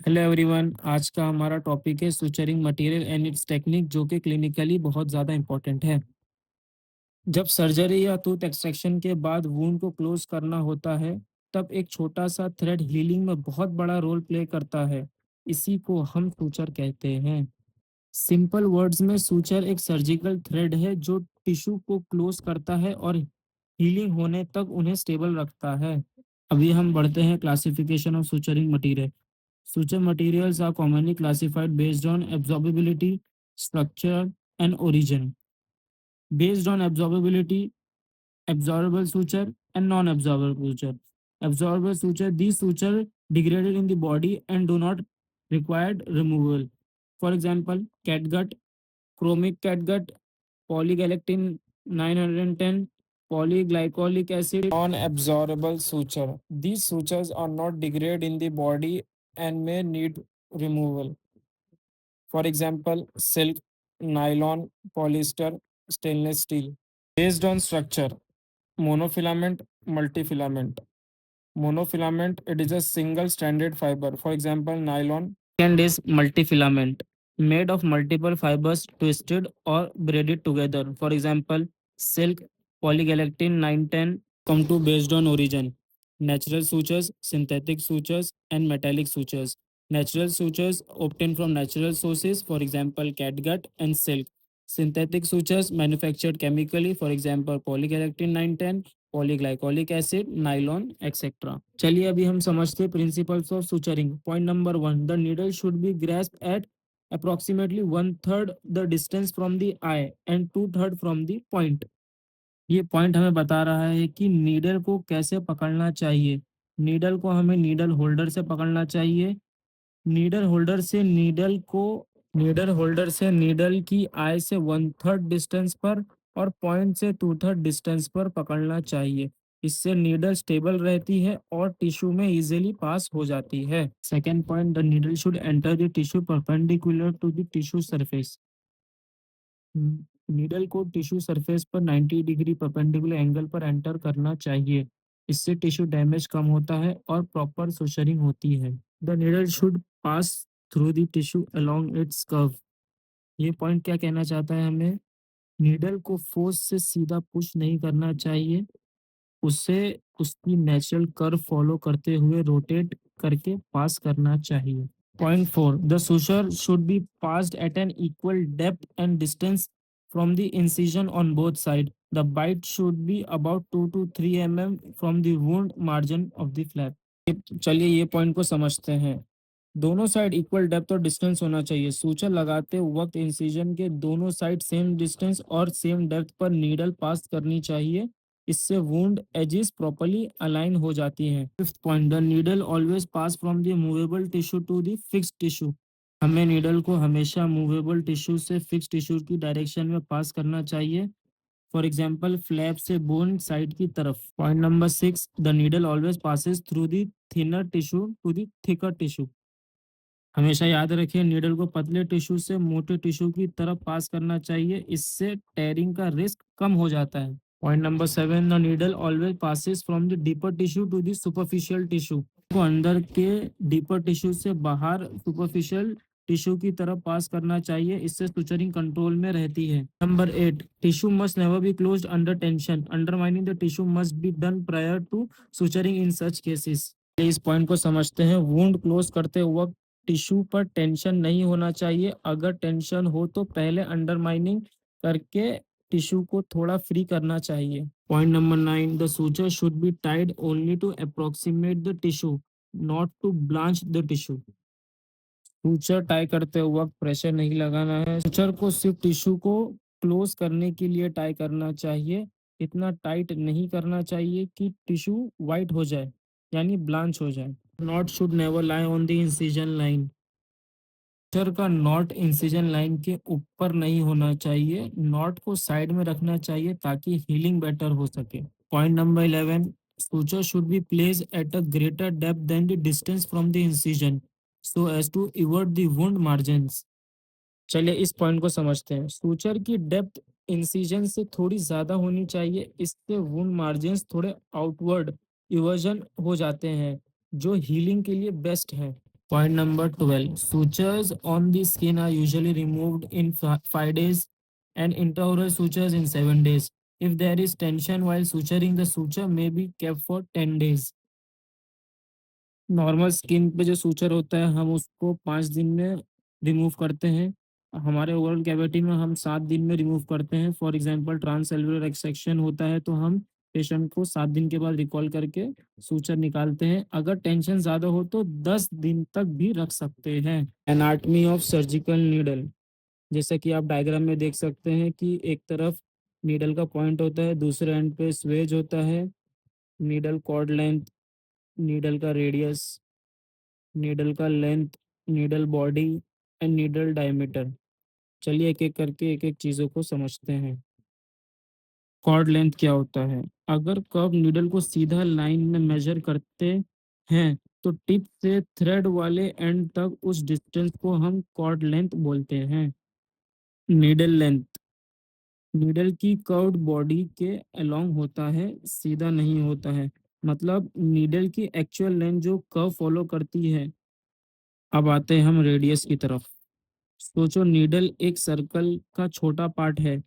Hello everyone. आज का हमारा टॉपिक है suturing material and it's technique, जो कि क्लिनिकली बहुत ज़्यादा इंपॉर्टेंट है। जब सर्जरी या टूथ एक्सट्रैक्शन के बाद वूंड को क्लोज करना होता है, तब एक छोटा सा थ्रेड हीलिंग में बहुत बड़ा रोल प्ले करता है। इसी को हम सूचर कहते हैं। सिंपल वर्ड्स में सूचर एक सर्जिकल थ्रेड है जो टिश्यू को क्लोज करता है और हीलिंग होने तक उन्हें स्टेबल रखता है। अभी हम बढ़ते हैं classification of suturing material. Suture materials are commonly classified based on absorbability, structure, and origin. Based on absorbability, absorbable suture and non-absorbable suture. Absorbable suture, these suture degraded in the body and do not require removal. For example, catgut, chromic catgut, polygalactin 910, polyglycolic acid, non-absorbable suture. These sutures are not degraded in the body and may need removal. For example, silk, nylon, polyester, stainless steel. Based on structure, monofilament, multifilament. Monofilament, it is a single stranded fiber. For example, nylon. Second is multifilament, made of multiple fibers twisted or braided together. For example, silk, polygalactin 910. Come to based on origin. Natural sutures, synthetic sutures, and metallic sutures. Natural sutures obtained from natural sources, for example, catgut and silk. Synthetic sutures manufactured chemically, for example, polygalactin 910, polyglycolic acid, nylon etcetera. चलिए अभी हम समझते हैं principles of suturing. Point number 1, the needle should be grasped at approximately 1/3 the distance from the eye and 2/3 from the point. ये point हमें बता रहा है कि नीडल को कैसे पकड़ना चाहिए। नीडल को हमें नीडल होल्डर से पकड़ना चाहिए। नीडल होल्डर से नीडल की आई से 1/3 डिस्टेंस पर और पॉइंट से 2/3 डिस्टेंस पर पकड़ना चाहिए। इससे नीडल स्टेबल रहती है और टिश्यू में इजीली पास हो जाती है। Second point, the needle should enter the tissue perpendicular to the tissue surface. Needle को टिश्यू सरफेस पर 90 डिग्री परपेंडिकुलर एंगल पर एंटर करना चाहिए। इससे टिश्यू डैमेज कम होता है और प्रॉपर सुचरिंग होती है। The needle should pass through the tissue along it's curve. ये पॉइंट क्या कहना चाहता है हमें? नीडल को फोर्स से सीधा पुश नहीं करना चाहिए, उसे उसकी नेचुरल कर्व फॉलो करते हुए रोटेट करके पास करना चाहिए। Point 4, the suture should be passed at an equal depth and distance from the incision on both side. The bite should be about 2 to 3 mm from the wound margin of the flap. चलिए ये point को समझते हैं। दोनों side equal depth और distance होना चाहिए। Suture लगाते वक्त इंसिजन के दोनों साइड सेम डिस्टेंस और सेम डेप्थ पर नीडल पास करनी चाहिए। इससे वुंड एजेस प्रॉपर्ली अलाइन हो जाती हैं। Fifth point, the needle always pass from the movable tissue to the fixed tissue. हमें नीडल को हमेशा मूवेबल टिश्यू से फिक्स टिश्यू की डायरेक्शन में पास करना चाहिए। फॉर एग्जाम्पल, फ्लैप से बोन साइड की तरफ। Point number 6, the needle always passes through the thinner tissue to the thicker tissue. हमेशा याद रखिए, नीडल को पतले टिश्यू से मोटे टिश्यू की तरफ पास करना चाहिए। इससे टेयरिंग का रिस्क कम हो जाता है। Point number 7, the needle always passes from the deeper tissue to the superficial tissue. को अंदर के डीपर टिश्यू से बाहर सुपरफिशियल टिश्यू की तरफ पास करना चाहिए। इससे सुचरिंग कंट्रोल में रहती है। Number 8, tissue must never be closed under tension. Undermining the tissue must be done prior to suturing in such cases. इस पॉइंट को समझते हैं। वुंड क्लोज करते वक्त टिश्यू पर टेंशन नहीं होना चाहिए। अगर टेंशन हो तो पहले अंडरमाइनिंग करके टिश्यू को थोड़ा फ्री करना चाहिए। Point number 9, the suture should be tied only to approximate the tissue, not to blanch the tissue. Suture tie करते वक्त प्रेशर नहीं लगाना है। सूचर को सिर्फ टिश्यू को क्लोज करने के लिए टाई करना चाहिए। इतना टाइट नहीं करना चाहिए कि टिश्यू वाइट हो जाए, यानी ब्लांच हो जाए। Not should never lie on the incision line. Suture का नॉट इंसिजन लाइन के ऊपर नहीं होना चाहिए। नॉट को साइड में रखना चाहिए ताकि हीलिंग बेटर हो सके। Point number 11, suture should be placed at a greater depth than the distance from the incision so as to evade the wound margins। चलिए इस पॉइंट को समझते हैं। सूचर की डेप्थ इंसिजन से थोड़ी ज्यादा होनी चाहिए। इससे वुंड मार्जिन्स थोड़े आउटवर्ड इवर्जन हो जाते हैं, जो हीलिंग के लिए बेस्ट है। Point number 12. Sutures on the skin are usually removed in 5 days and intraoral sutures in 7 days. If there is tension while suturing, the suture may be kept for 10 days. Normal skin पे जो suture होता है हम उसको 5 दिन में remove करते हैं। हमारे ओरल कैविटी में हम 7 दिन में रिमूव करते हैं। फॉर एग्जांपल ट्रांसएल्वुलर एक्सेक्शन होता है तो हम पेशेंट को 7 दिन के बाद रिकॉल करके सूचर निकालते हैं। अगर टेंशन ज़्यादा हो तो 10 दिन तक भी रख सकते हैं। एनाटमी ऑफ सर्जिकल नीडल, जैसा कि आप डायग्राम में देख सकते हैं कि एक तरफ नीडल का पॉइंट होता है, दूसरे एंड पे स्वेज होता है, नीडल कॉर्ड लेंथ, नीडल का रेडियस, नीडल का length, needle body and needle diameter. चलिए एक एक करके एक एक चीज़ों को समझते हैं। कॉर्ड लेंथ क्या होता है? अगर कर्व नीडल को सीधा लाइन में मेजर करते हैं तो टिप से थ्रेड वाले एंड तक उस डिस्टेंस को हम कॉर्ड लेंथ बोलते हैं। नीडल लेंथ नीडल की कर्व्ड बॉडी के अलोंग होता है, सीधा नहीं होता है। मतलब नीडल की एक्चुअल लेंथ जो कर्व फॉलो करती है। अब आते हैं हम रेडियस की तरफ। सोचो नीडल एक सर्कल का छोटा पार्ट है।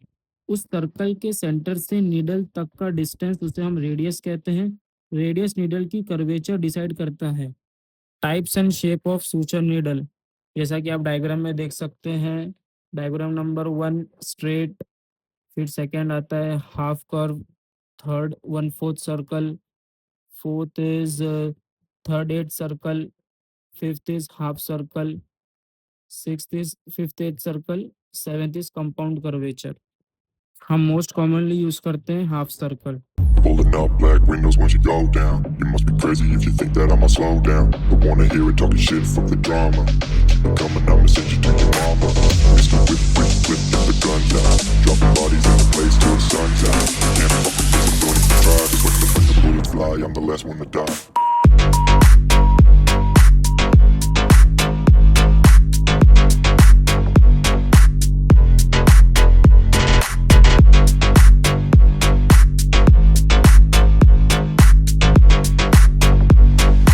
उस सर्कल के सेंटर से नीडल तक का डिस्टेंस उसे हम रेडियस कहते हैं। रेडियस नीडल की कर्वेचर डिसाइड करता है। Types and shape of suture needle, जैसा कि आप डायग्राम में देख सकते हैं। डायग्राम नंबर 1 स्ट्रेट, फिर सेकंड आता है half curve, third 1/4 circle, fourth is third eighth circle, fifth is half circle, sixth is fifth eighth circle, seventh is compound curvature. हम मोस्ट कॉमनली यूज करते हैं half circle. Pulling up black windows once you go down. You must be crazy if you think that I'ma slow down. Don't wanna hear it talking shit, fuck the drama. Keep it coming, I'ma send you to your mama. Mr. Whip, whip, whip, get the guns out. Dropping bodies in the place till the sun's out. Can't fuck with this, I'm going to try. Cause when the bullets fly, I'm the last one to die.